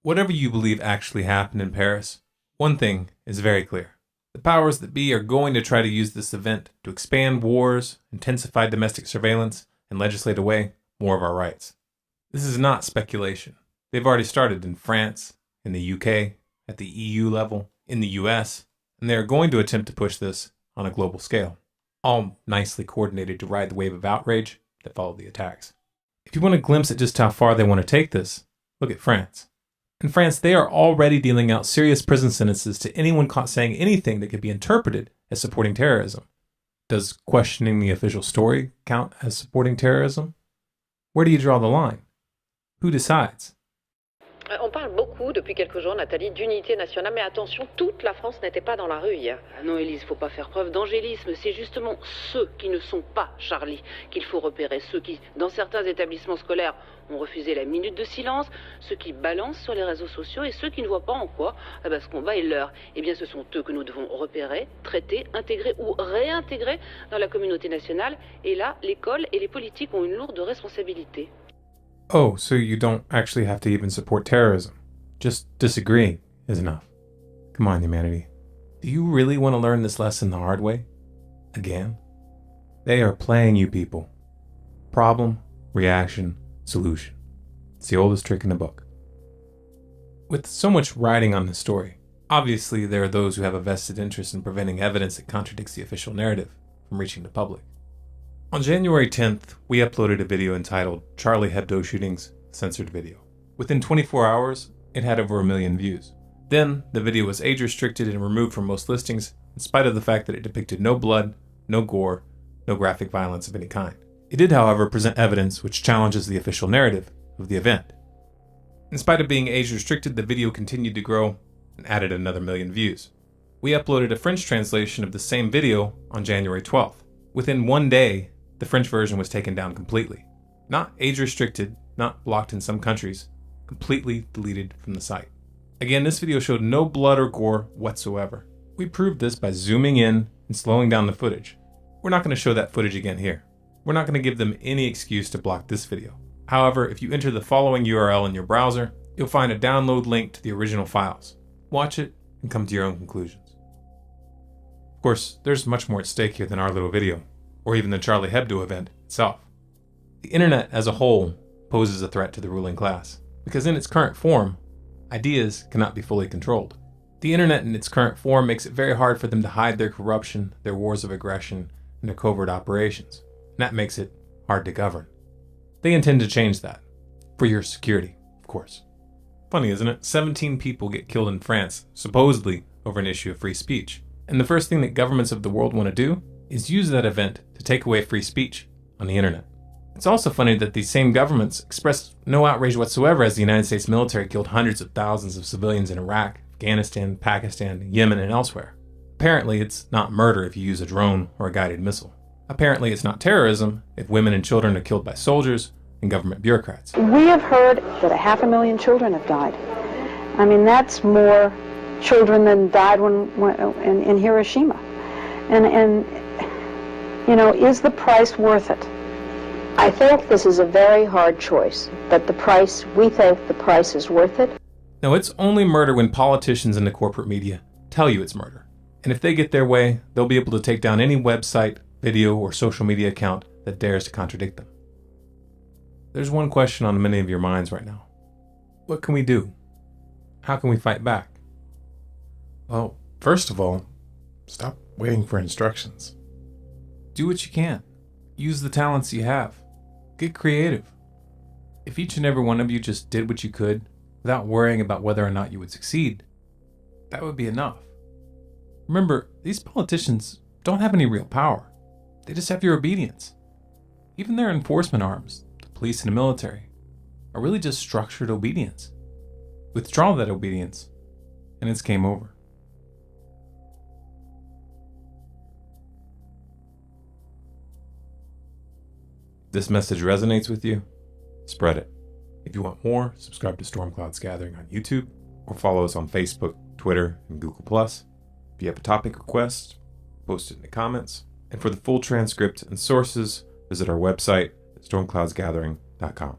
Whatever you believe actually happened in Paris, one thing is very clear. The powers that be are going to try to use this event to expand wars, intensify domestic surveillance, and legislate away more of our rights. This is not speculation. They've already started in France, in the UK, at the EU level, in the US, and they are going to attempt to push this on a global scale, all nicely coordinated to ride the wave of outrage that followed the attacks. If you want a glimpse at just how far they want to take this, look at France. In France, they are already dealing out serious prison sentences to anyone caught saying anything that could be interpreted as supporting terrorism. Does questioning the official story count as supporting terrorism? Where do you draw the line? Who decides? On parle beaucoup depuis quelques jours, Nathalie, d'unité nationale, mais attention, toute la France n'était pas dans la rue hier. Ah non, Élise, faut pas faire preuve d'angélisme. C'est justement ceux qui ne sont pas Charlie qu'il faut repérer. Ceux qui, dans certains établissements scolaires, ont refusé la minute de silence, ceux qui balancent sur les réseaux sociaux et ceux qui ne voient pas en quoi ce combat est leur. Eh bien, ce sont eux que nous devons repérer, traiter, intégrer ou réintégrer dans la communauté nationale. Et là, l'école et les politiques ont une lourde responsabilité. Oh, so you don't actually have to even support terrorism. Just disagreeing is enough. Come on, humanity. Do you really want to learn this lesson the hard way? Again? They are playing you people. Problem, reaction, solution. It's the oldest trick in the book. With so much riding on this story, obviously there are those who have a vested interest in preventing evidence that contradicts the official narrative from reaching the public. On January 10th, we uploaded a video entitled Charlie Hebdo Shootings Censored Video. Within 24 hours, it had over 1 million views. Then, the video was age restricted and removed from most listings, in spite of the fact that it depicted no blood, no gore, no graphic violence of any kind. It did, however, present evidence which challenges the official narrative of the event. In spite of being age restricted, the video continued to grow and added another 1 million views. We uploaded a French translation of the same video on January 12th. Within one day, the French version was taken down completely. Not age-restricted, not blocked in some countries, completely deleted from the site. Again, this video showed no blood or gore whatsoever. We proved this by zooming in and slowing down the footage. We're not going to show that footage again here. We're not going to give them any excuse to block this video. However, if you enter the following URL in your browser, you'll find a download link to the original files. Watch it and come to your own conclusions. Of course, there's much more at stake here than our little video, or even the Charlie Hebdo event itself. The internet as a whole poses a threat to the ruling class, because in its current form, ideas cannot be fully controlled. The internet in its current form makes it very hard for them to hide their corruption, their wars of aggression, and their covert operations, and that makes it hard to govern. They intend to change that, for your security, of course. Funny, isn't it? 17 people get killed in France, supposedly over an issue of free speech, and the first thing that governments of the world want to do is use that event to take away free speech on the internet. It's also funny that these same governments expressed no outrage whatsoever as the United States military killed hundreds of thousands of civilians in Iraq, Afghanistan, Pakistan, Yemen, and elsewhere. Apparently, it's not murder if you use a drone or a guided missile. Apparently, it's not terrorism if women and children are killed by soldiers and government bureaucrats. We have heard that 500,000 children have died. I mean, that's more children than died in Hiroshima. And you know, is the price worth it? I think this is a very hard choice, but we think the price is worth it. Now, it's only murder when politicians and the corporate media tell you it's murder. And if they get their way, they'll be able to take down any website, video, or social media account that dares to contradict them. There's one question on many of your minds right now. What can we do? How can we fight back? Well, first of all, stop waiting for instructions. Do what you can. Use the talents you have. Get creative. If each and every one of you just did what you could without worrying about whether or not you would succeed, that would be enough. Remember, these politicians don't have any real power. They just have your obedience. Even their enforcement arms, the police and the military, are really just structured obedience. Withdraw that obedience, and it's game over. If this message resonates with you, spread it. If you want more, subscribe to Storm Clouds Gathering on YouTube, or follow us on Facebook, Twitter, and Google+. If you have a topic request, post it in the comments. And for the full transcript and sources, visit our website at stormcloudsgathering.com.